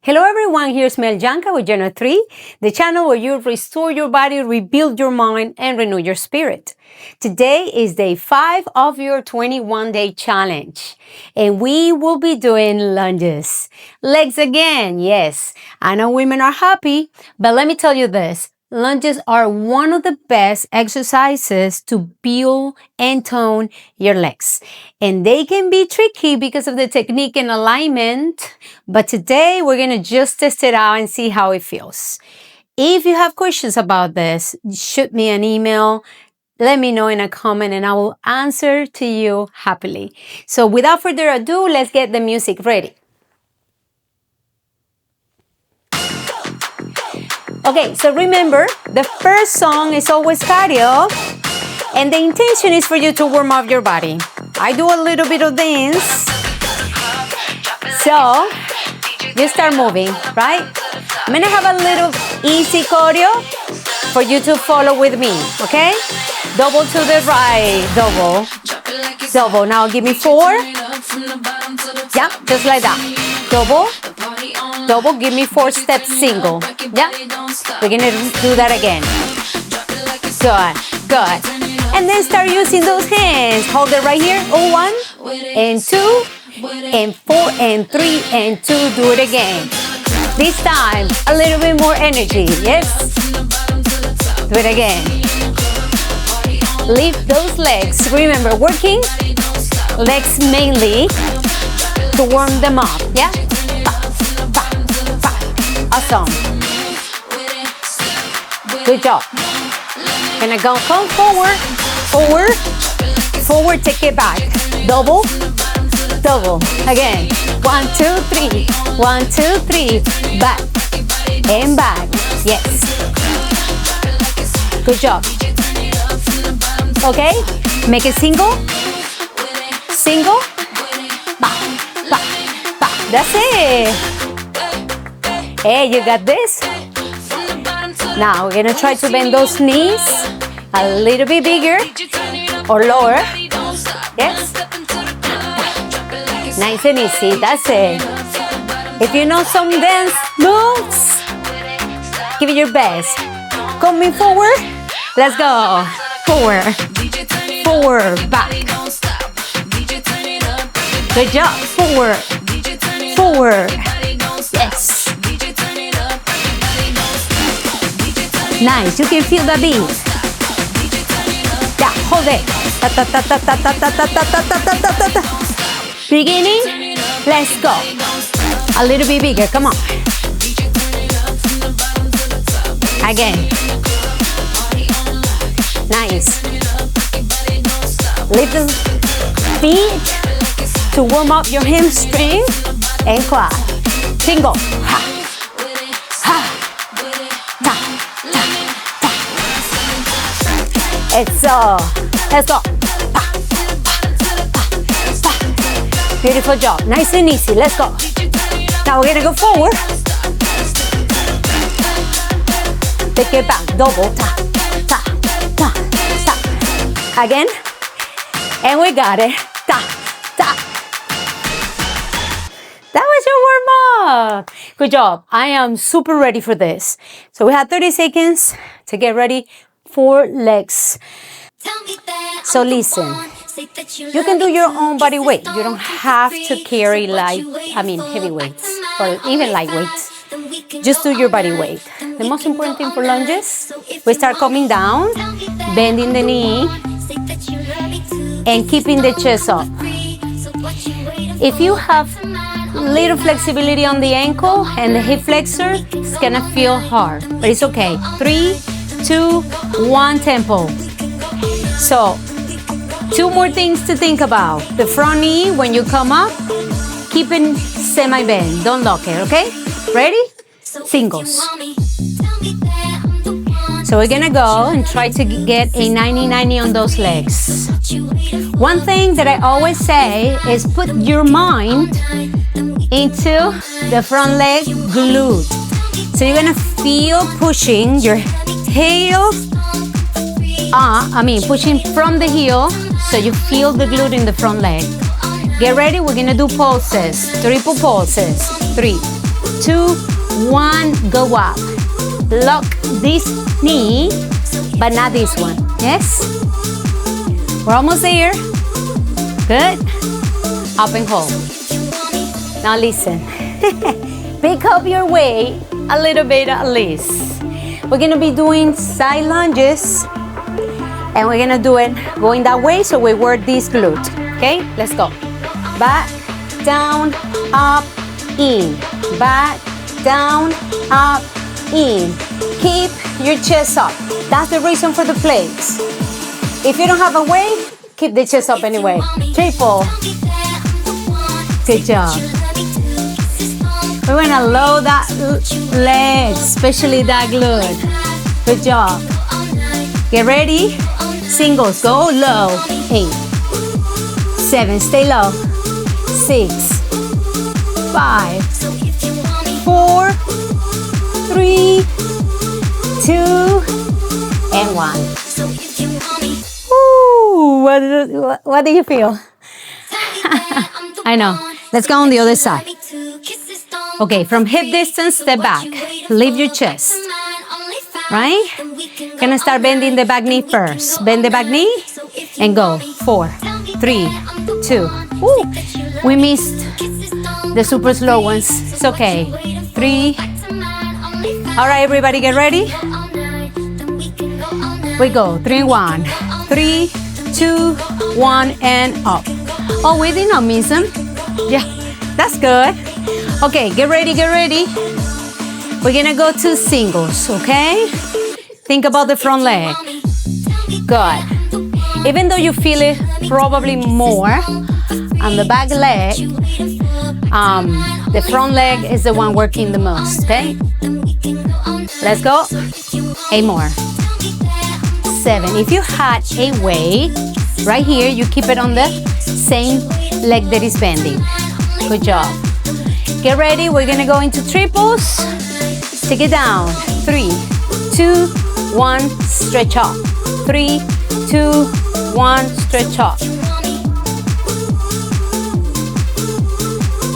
Hello everyone, here's Mel Janka with Journal 3, the channel where you restore your body, rebuild your mind, and renew your spirit. Today is day 5 of your 21-day challenge, and we will be doing lunges. Legs again, yes. I know women are happy, but let me tell you this. Lunges are one of the best exercises to build and tone your legs. And they can be tricky because of the technique and alignment, but today we're going to just test it out and see how it feels. If you have questions about this, shoot me an email, let me know in a comment, and I will answer to you happily. So without further ado, let's get the music ready. Okay, so remember, the first song is always cardio, and the intention is for you to warm up your body. I do a little bit of dance, so you start moving, right? I'm gonna have a little easy choreo for you to follow with me, okay? Double to the right, double, double. Now give me 4. Yeah, just like that. Double, double, give me 4 steps single. Yeah, we're gonna do that again. Good, good. And then start using those hands. Hold it right here. 1 and 2 and 4 and 3 and 2. Do it again. This time, a little bit more energy. Yes. Do it again. Lift those legs. Remember, working legs mainly to warm them up. Yeah. Awesome. Good job. Gonna go, come forward, forward, forward, take it back. Double, double. Again. 1, 2, 3. 1, 2, 3. Back and back. Yes. Good job. Okay. Make it single, single. Back, back, back. That's it. Hey, you got this? Now we're gonna try to bend those knees a little bit bigger or lower. Yes? Nice and easy, that's it. If you know some dance moves, give it your best. Coming forward, let's go. Forward, forward, back. Good job, forward, forward. Yes. Nice, you can feel the beat. Yeah, hold it. Ta ta ta ta ta ta ta ta ta ta ta ta ta. Beginning, let's go. A little bit bigger, come on. Again. Nice. Lift the feet to warm up your hamstring and quad. Single. Ha. Ha. It's let's go. Beautiful job. Nice and easy. Let's go. Now we're gonna go forward. Take it back. Double. Ta, ta, ta, ta. Again. And we got it. Ta, ta. That was your warm-up. Good job. I am super ready for this. So we have 30 seconds to get ready for legs. So listen, you can do your own body weight. You don't have to carry heavy weights or even light weights. Just do your body weight. The most important thing for lunges, we start coming down, bending the knee, and keeping the chest up. If you have little flexibility on the ankle and the hip flexor, it's gonna feel hard, but it's okay. 3, 2, 1, tempo. So, 2 more things to think about. The front knee, when you come up, keep it semi-bend. Don't lock it, okay? Ready? Singles. So we're gonna go and try to get a 90-90 on those legs. One thing that I always say is put your mind into the front leg glute. So you're gonna feel pushing your heel, pushing from the heel, so you feel the glute in the front leg. Get ready, we're gonna do pulses, triple pulses. 3, 2, 1, go up. Lock this knee, but not this one. Yes? We're almost there. Good. Up and hold. Now listen. Pick up your weight a little bit at least. We're gonna be doing side lunges, and we're gonna do it going that way so we work this glute. Okay, let's go. Back, down, up, in. Back, down, up, in. Keep your chest up. That's the reason for the plates. If you don't have a weight, keep the chest up anyway. Triple. Good job. We want to load that leg, especially that glute. Good job. Get ready. Singles, go low. 8, 7, stay low. 6, 5, 4, 3, 2, and 1. Ooh, what do you feel? I know. Let's go on the other side. Okay, from hip distance, step back. Lift your chest. Right? Gonna start bending the back knee first. Bend the back knee and go. 4, 3, 2. Ooh, we missed the super slow ones. It's okay. 3. All right, everybody, get ready. We go. 3, 1. 3, 2, 1, and up. Oh, we did not miss them. Yeah, that's good. Okay, get ready, get ready. We're gonna go to singles, okay? Think about the front leg. Good. Even though you feel it probably more on the back leg, the front leg is the one working the most, okay? Let's go. 8 more. 7. If you had a weight, right here, you keep it on the same leg that is bending. Good job. Get ready, we're gonna go into triples. Take it down. 3, 2, 1, stretch up. 3, 2, 1, stretch up.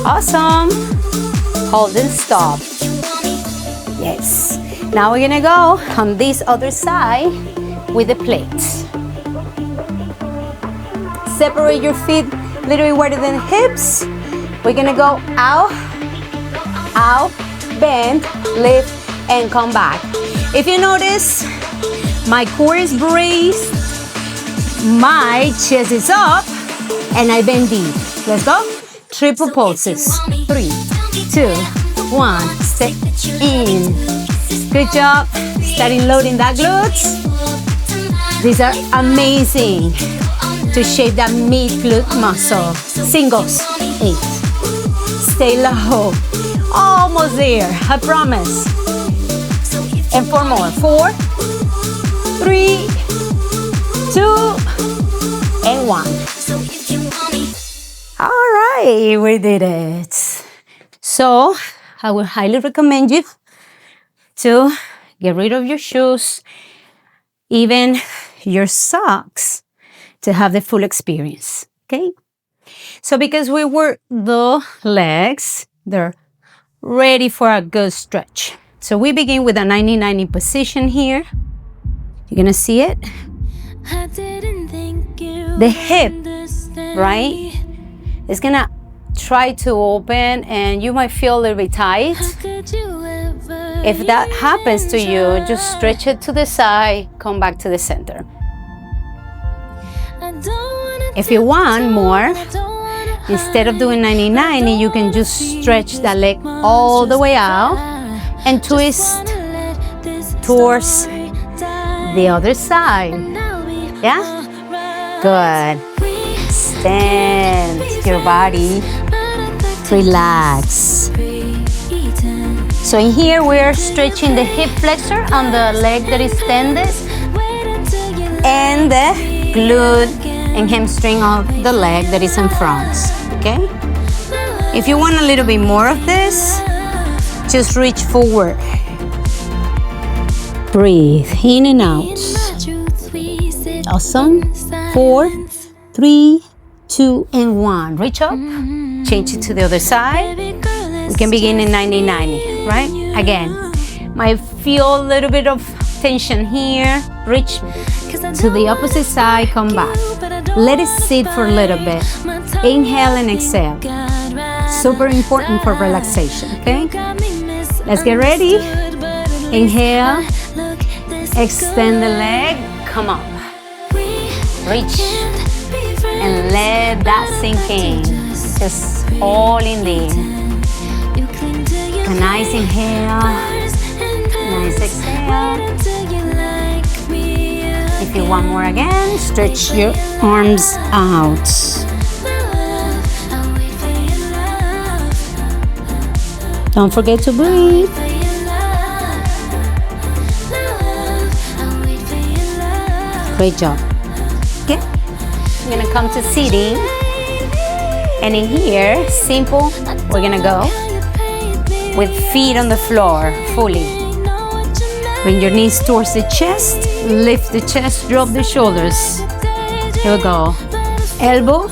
Awesome. Hold and stop. Yes. Now we're gonna go on this other side with the plates. Separate your feet a little bit wider than the hips. We're gonna go out, out, bend, lift, and come back. If you notice, my core is braced, my chest is up, and I bend deep. Let's go. Triple pulses. 3, 2, 1. Step in. Good job. Starting loading that glutes. These are amazing to shape that mid glute muscle. Singles. 8. Stay low. Almost there. I promise. And 4 more. 4, 3, 2, and 1. All right, we did it. So I would highly recommend you to get rid of your shoes, even your socks, to have the full experience, okay? So because we work the legs, they're ready for a good stretch. So we begin with a 90-90 position here. You're gonna see it. The hip, right? It's gonna try to open and you might feel a little bit tight. If that happens to you, just stretch it to the side, come back to the center. If you want more, instead of doing 90-90, you can just stretch that leg all the way out and twist towards the other side. Yeah? Good. Stand your body. Relax. So in here we're stretching the hip flexor on the leg that is extended and the glute and hamstring of the leg that is in front. Okay? If you want a little bit more of this, just reach forward. Breathe in and out. Awesome. 4, 3, 2, and 1. Reach up. Change it to the other side. can begin in 90-90, right? Again, might feel a little bit of tension here. Reach to the opposite side, come back. Let it sit for a little bit. Inhale and exhale. Super important for relaxation, okay? Let's get ready. Inhale. Extend the leg. Come up. Reach. And let that sink in. Just all in there. A nice inhale. Nice exhale. If you want more again, stretch your arms out. Don't forget to breathe. Great job. Okay, I'm gonna come to sitting. And in here, simple, we're gonna go with feet on the floor, fully. Bring your knees towards the chest, lift the chest, drop the shoulders. Here we go. Elbow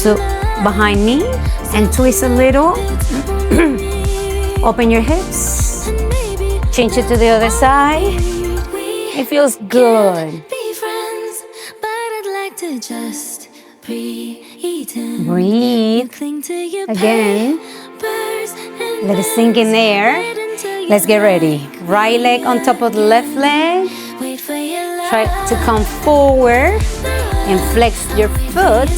to behind me and twist a little. Open your hips. Change it to the other side. It feels good. Breathe. Again. Let it sink in there. Let's get ready. Right leg on top of the left leg. Try to come forward and flex your foot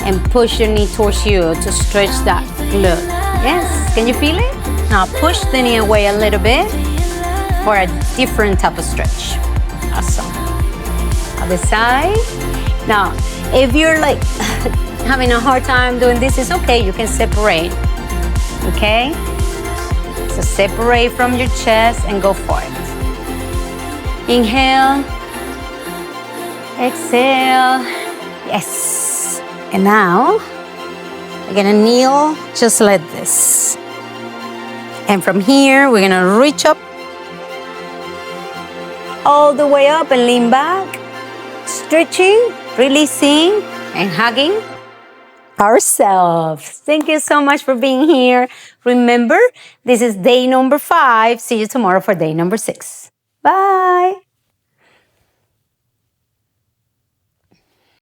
and push your knee towards you to stretch that glute. Yes, can you feel it? Now push the knee away a little bit for a different type of stretch. Awesome. Other side. Now, if you're like having a hard time doing this, it's okay. You can separate. Okay? So separate from your chest and go for it. Inhale. Exhale. Yes. And now, we're gonna kneel just like this. And from here, we're gonna reach up all the way up and lean back. Stretching, releasing, and hugging ourselves. Thank you so much for being here. Remember, this is day number 5. See you tomorrow for day number 6. Bye.